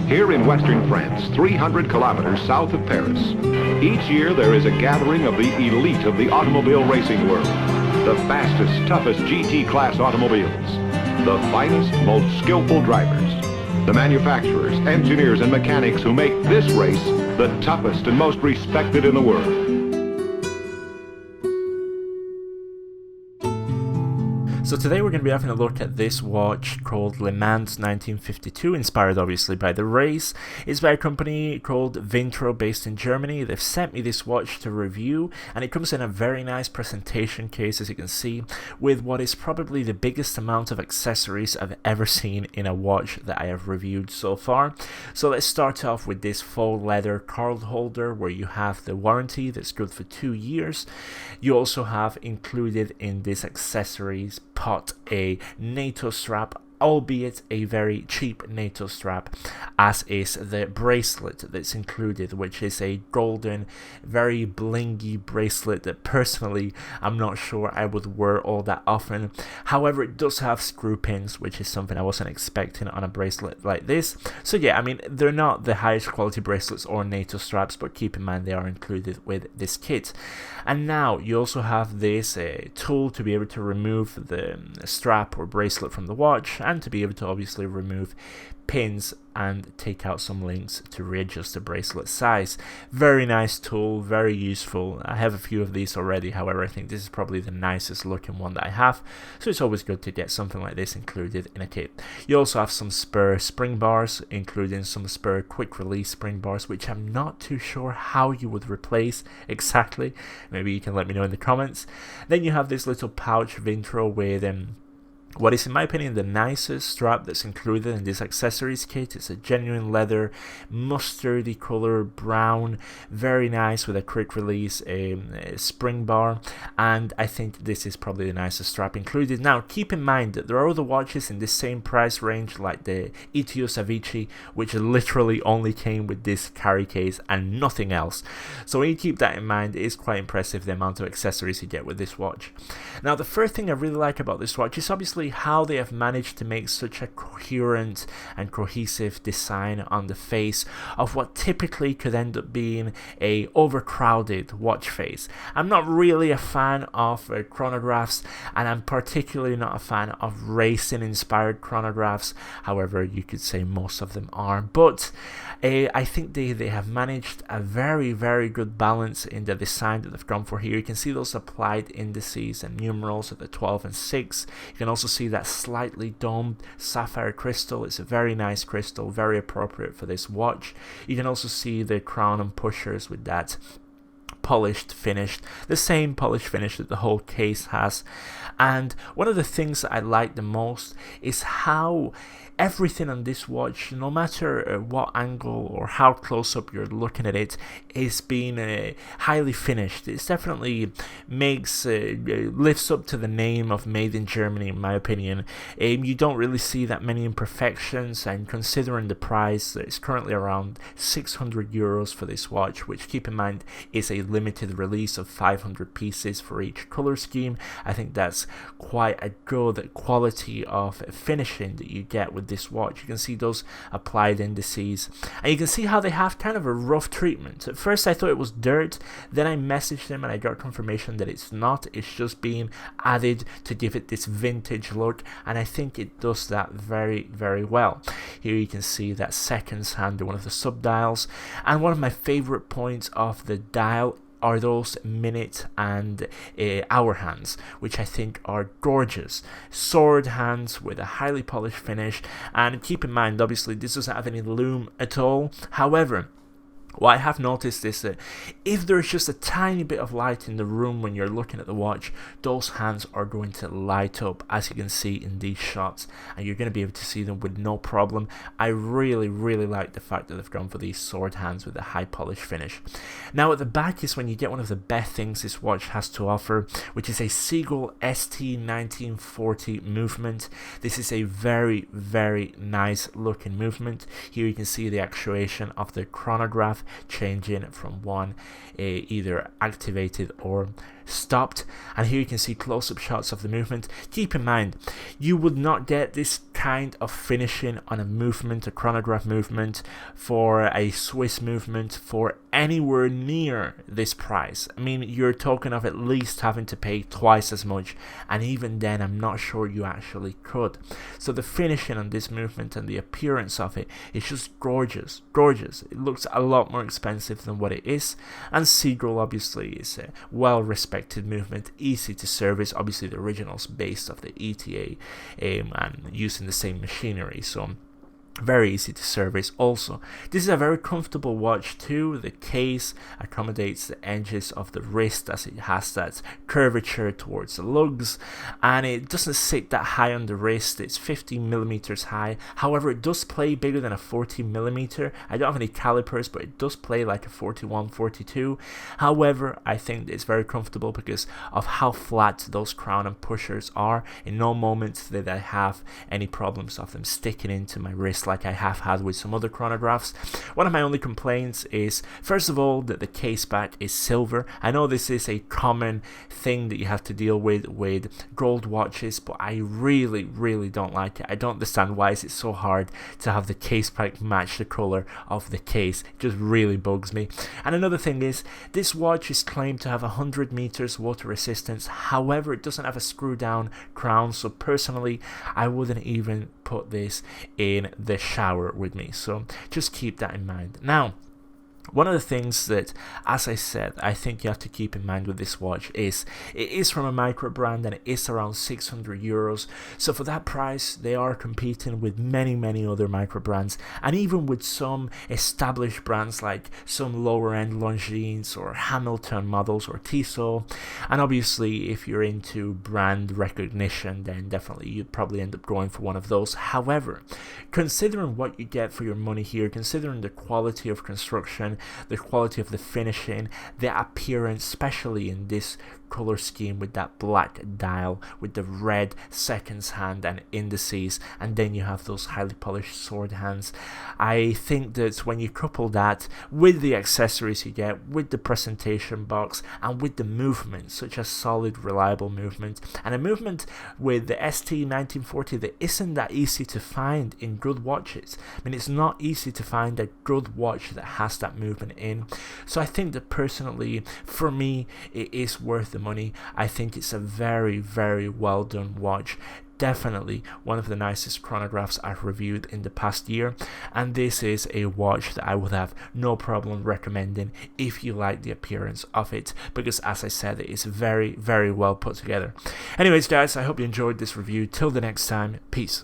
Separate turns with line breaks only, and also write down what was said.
Here in western France, 300 kilometers south of Paris, each year there is a gathering of the elite of the automobile racing world. The fastest, toughest GT class automobiles. The finest, most skillful drivers. The manufacturers, engineers, and mechanics who make this race the toughest and most respected in the world.
So today we're going to be having a look at this watch called Le Mans 1952, inspired obviously by the race. It's by a company called Vintro based in Germany. They've sent me this watch to review, and it comes in a very nice presentation case, as you can see, with what is probably the biggest amount of accessories I've ever seen in a watch that I have reviewed so far. So let's start off with this faux leather card holder where you have the warranty that's good for 2 years. You also have included in this accessories pot a NATO strap, albeit a very cheap NATO strap, as is the bracelet that's included, which is a golden, very blingy bracelet that personally I'm not sure I would wear all that often. However, it does have screw pins, which is something I wasn't expecting on a bracelet like this. So yeah, I mean, they're not the highest quality bracelets or NATO straps, but keep in mind they are included with this kit. And now you also have this tool to be able to remove the strap or bracelet from the watch, and to be able to obviously remove pins and take out some links to readjust the bracelet size. Very nice tool, very useful. I have a few of these already, however I think this is probably the nicest looking one that I have, so it's always good to get something like this included in a kit. You also have some spare spring bars, including some spare quick release spring bars, which I'm not too sure how you would replace exactly. Maybe you can let me know in the comments. Then you have this little pouch Vintro with what is in my opinion the nicest strap that's included in this accessories kit. It's a genuine leather, mustardy color, brown, very nice, with a quick release a spring bar, and I think this is probably the nicest strap included. Now keep in mind that there are other watches in the same price range, like the Etios Avicii, which literally only came with this carry case and nothing else. So when you keep that in mind, it is quite impressive the amount of accessories you get with this watch. Now the first thing I really like about this watch is obviously how they have managed to make such a coherent and cohesive design on the face of what typically could end up being a overcrowded watch face. I'm not really a fan of chronographs, and I'm particularly not a fan of racing inspired chronographs. However, you could say most of them are, but I think they have managed a very, very good balance in the design that they've gone for here. You can see those applied indices and numerals at the 12 and 6. You can also see that slightly domed sapphire crystal. It's a very nice crystal, very appropriate for this watch. You can also see the crown and pushers with that polished finish, the same polished finish that the whole case has. And one of the things that I like the most is how everything on this watch, no matter what angle or how close up you're looking at it, is being highly finished. It definitely makes lifts up to the name of made in Germany, in my opinion. You don't really see that many imperfections, and considering the price, it's currently around 600 euros for this watch, which, keep in mind, is a limited release of 500 pieces for each color scheme. I think that's quite a good quality of finishing that you get with this watch. You can see those applied indices, and you can see how they have kind of a rough treatment. At first I thought it was dirt, then I messaged them and I got confirmation that it's not. It's just being added to give it this vintage look, and I think it does that very, very well. Here you can see that seconds hand to one of the sub dials, and one of my favorite points of the dial are those minute and hour hands, which I think are gorgeous. Sword hands with a highly polished finish, and keep in mind, obviously this doesn't have any lume at all. However, what I have noticed is that if there's just a tiny bit of light in the room when you're looking at the watch, those hands are going to light up, as you can see in these shots, and you're going to be able to see them with no problem. I really, really like the fact that they've gone for these sword hands with a high polish finish. Now at the back is when you get one of the best things this watch has to offer, which is a Seagull ST 1940 movement. This is a very, very nice looking movement. Here you can see the actuation of the chronograph changing from one either activated or stopped, and here you can see close-up shots of the movement. Keep in mind, you would not get this kind of finishing on a movement, a chronograph movement, for a Swiss movement for anywhere near this price. I mean, you're talking of at least having to pay twice as much, and even then I'm not sure you actually could. So the finishing on this movement and the appearance of it is just gorgeous. It looks a lot more expensive than what it is, and Seagull obviously is a well-respected movement, easy to service. Obviously the original's based off the ETA and using the same machinery, so very easy to service. Also, this is a very comfortable watch too. The case accommodates the edges of the wrist as it has that curvature towards the lugs, and it doesn't sit that high on the wrist. It's 15mm high. However, it does play bigger than a 40mm. I don't have any calipers, but it does play like a 41, 42. However, I think it's very comfortable because of how flat those crown and pushers are. In no moment did I have any problems of them sticking into my wrist like I have had with some other chronographs. One of my only complaints is, first of all, that the case back is silver. I know this is a common thing that you have to deal with gold watches, but I really don't like it. I don't understand why is it so hard to have the case back match the color of the case. It just really bugs me. And another thing is, this watch is claimed to have 100 meters water resistance. However, it doesn't have a screw down crown, so personally I wouldn't even put this in the shower with me, so just keep that in mind. Now, one of the things that, as I said, I think you have to keep in mind with this watch is it is from a micro brand and it is around 600 euros. So for that price, they are competing with many other micro brands, and even with some established brands like some lower end Longines or Hamilton models or Tissot. And obviously, if you're into brand recognition, then definitely you'd probably end up going for one of those. However, considering what you get for your money here, considering the quality of construction, the quality of the finishing, the appearance, especially in this color scheme with that black dial with the red seconds hand and indices, and then you have those highly polished sword hands. I think that when you couple that with the accessories you get, with the presentation box, and with the movement, such a solid, reliable movement, and a movement with the ST1940 that isn't that easy to find in good watches. I mean, it's not easy to find a good watch that has that movement in. So I think that personally, for me, it is worth the money. I think it's a very well done watch. Definitely one of the nicest chronographs I've reviewed in the past year, and this is a watch that I would have no problem recommending if you like the appearance of it, because as I said, it is very well put together. Anyways guys, I hope you enjoyed this review. Till the next time, peace.